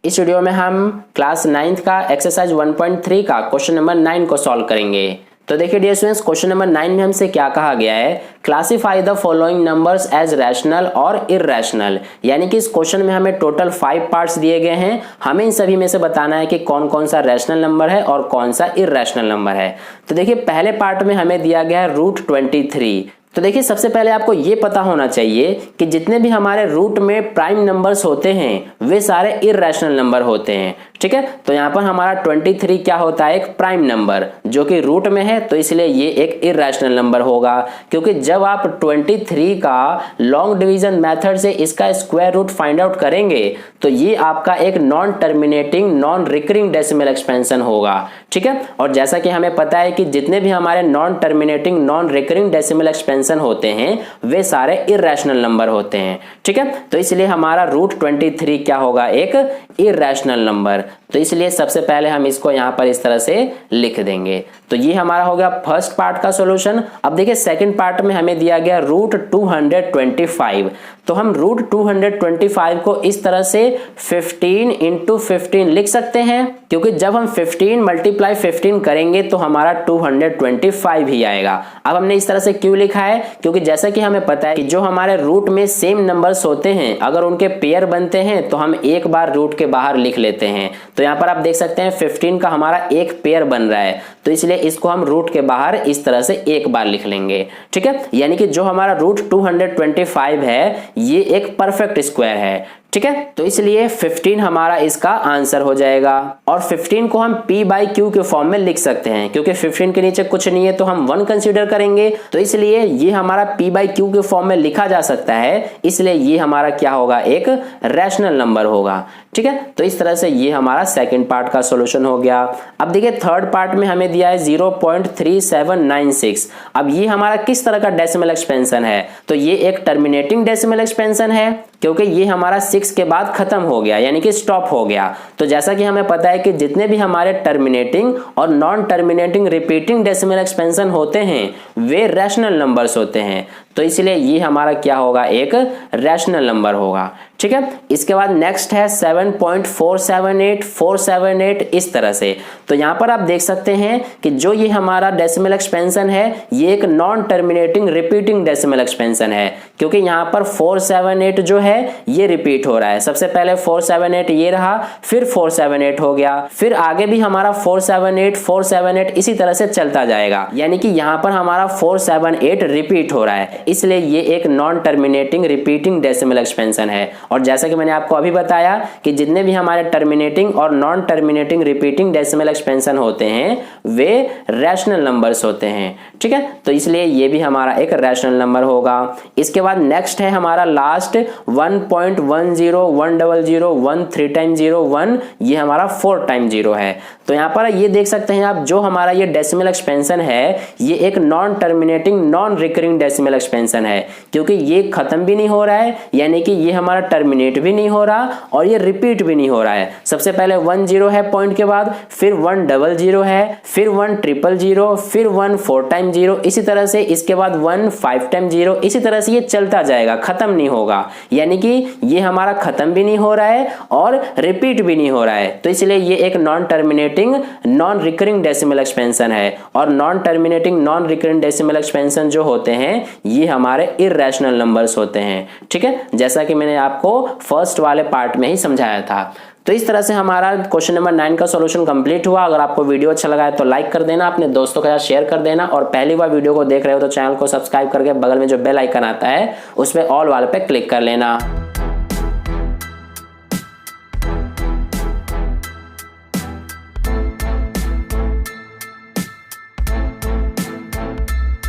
इस वीडियो में हम क्लास 9th का एक्सरसाइज 1.3 का क्वेश्चन नंबर 9 को सॉल्व करेंगे। तो देखिए डियर स्टूडेंट्स, क्वेश्चन नंबर 9 में हमसे क्या कहा गया है, classify the following numbers as rational और इररेशनल। यानी कि इस क्वेश्चन में हमें टोटल 5 पार्ट्स दिए गए हैं, हमें इन सभी में से बताना है कि कौन कौन सा रैशनल नंबर है और कौन सा इररेशनल नंबर है। तो देखिए पहले पार्ट में हमें दिया गया है रूट 23। तो देखिए सबसे पहले आपको ये पता होना चाहिए कि जितने भी हमारे रूट में प्राइम नंबर्स होते हैं वे सारे इररेशनल नंबर होते हैं। ठीक है, तो यहाँ पर हमारा 23 क्या होता है, एक प्राइम नंबर जो कि रूट में है, तो इसलिए ये एक इररेशनल नंबर होगा। क्योंकि जब आप 23 का लॉन्ग डिवीजन मेथड से इसका स्क्वायर रूट फाइंड आउट करेंगे तो ये आपका एक non terminating non recurring decimal expansion होगा। ठीक है, और जैसा कि हमें पता है कि जितने भी हमारे non terminating non recurring decimal expansion होते हैं वे सारे इररेशनल नंबर होते हैं। ठीक है, तो इसलिए हमारा रूट 23 क्या होगा, एक इररेशनल नंबर। तो इसलिए सबसे पहले हम इसको यहां पर इस तरह से लिख देंगे। तो ये हमारा हो गया फर्स्ट पार्ट का सॉल्यूशन। अब देखिए सेकंड पार्ट में हमें दिया गया रूट 225। तो हम रूट 225 को इस तरह से 15 इंटू 15 लिख सकते हैं, क्योंकि जब हम 15 मल्टीप्लाई 15 करेंगे तो हमारा 225 ही आएगा। अब हमने इस तरह से क्यों लिखा है, क्योंकि जैसा कि हमें पता है कि जो हमारे रूट में सेम नंबर्स होते हैं अगर उनके पेयर बनते हैं तो हम एक बार रूट के बाहर लिख लेते हैं। तो यहाँ पर आप देख सकते हैं 15 का हमारा एक पेयर बन रहा है, तो इसलिए इसको हम रूट के बाहर इस तरह से एक बार लिख लेंगे। ठीक है, यानी कि जो हमारा रूट 225 है ये एक परफेक्ट स्क्वायर है। ठीक है, तो इसलिए 15 हमारा इसका आंसर हो जाएगा। और 15 को हम p बाई क्यू के फॉर्म में लिख सकते हैं, क्योंकि 15 के नीचे कुछ नहीं है तो हम 1 कंसीडर करेंगे, तो इसलिए ये हमारा p बाई क्यू के फॉर्म में लिखा जा सकता है। इसलिए ये हमारा क्या होगा, एक रैशनल नंबर होगा। ठीक है, तो इस तरह से ये हमारा सेकंड पार्ट का सॉल्यूशन हो गया। अब देखिए थर्ड पार्ट में हमें दिया है 0.3796। अब ये हमारा किस तरह का डेसिमल एक्सपेंशन है, तो ये एक टर्मिनेटिंग डेसिमल एक्सपेंशन है, क्योंकि ये हमारा 6 के बाद खत्म हो गया, यानी कि स्टॉप हो गया। तो जैसा कि हमें पता है कि जितने भी हमारे टर्मिनेटिंग और non terminating repeating decimal expansion होते हैं वे रैशनल नंबर्स होते हैं, तो इसलिए ये हमारा क्या होगा, एक रैशनल नंबर होगा। ठीक है, इसके बाद नेक्स्ट है 7.478478 इस तरह से। तो यहां पर आप देख सकते हैं कि जो ये हमारा डेसिमल एक्सपेंशन है ये एक non terminating repeating decimal expansion है, क्योंकि यहां पर 478 जो है ये रिपीट हो रहा है। सबसे पहले 478 ये रहा, फिर 478 हो गया, फिर आगे भी हमारा 478 इसी तरह से चलता जाएगा, यानी कि यहां पर हमारा 478 रिपीट हो रहा है, इसलिए ये एक non terminating repeating decimal expansion है। और जैसा कि मैंने आपको अभी बताया कि जितने भी हमारे टर्मिनेटिंग और non terminating repeating decimal expansion होते हैं वे रैशनल नंबर्स होते हैं। ठीक है, तो इसलिए ये भी हमारा एक रैशनल नंबर होगा। इसके बाद नेक्स्ट है हमारा लास्ट 1.101001 3 टाइम 0 1, ये हमारा 4 टाइम 0 है। तो यहाँ पर ये देख सकते हैं आप, जो हमारा ये डेसिमल एक्सपेंशन है ये एक non terminating non recurring decimal expansion है, क्योंकि ये खत्म भी नहीं हो रहा है, यानी कि ये हमारा टर्मिनेट भी नहीं हो रहा और ये रिपीट भी नहीं हो रहा है। सबसे पहले 1 0 है पॉइंट के बाद, फिर 1 00 है, फिर 1 000, फिर 1 4 टाइम 0, इसी तरह से इसके बाद 1 5 टाइम 0, इसी तरह से ये चलता जाएगा, खत्म नहीं होगा। यानी कि ये हमारा खत्म भी नहीं हो रहा है और रिपीट भी नहीं हो रहा है, तो इसलिए ये एक non terminating non recurring decimal expansion है। और non terminating non recurring decimal expansion जो होते हैं ये हमारे इररेशनल नंबर्स होते हैं। ठीक है, जैसा कि मैंने आपको फर्स्ट वाले पार्ट में ही समझाया था। तो इस तरह से हमारा क्वेश्चन नंबर 9 का सॉल्यूशन कंप्लीट हुआ। अगर आपको वीडियो अच्छा लगा है तो लाइक कर देना, अपने दोस्तों के साथ शेयर कर देना, और पहली बार वीडियो को देख रहे हो तो चैनल को सब्सक्राइब करके बगल में जो बेल आइकन आता है उस पर ऑल वाले पे क्लिक कर लेना।